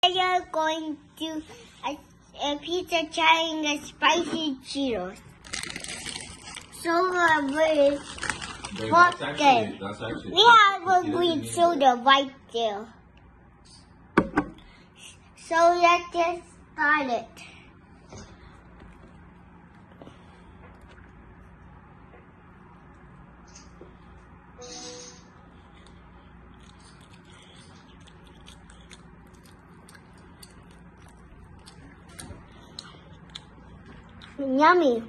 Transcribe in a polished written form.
We are going to a pizza trying a spicy Cheetos. So we're That's actually. we have a green soda right there. So let's just start it. Yummy.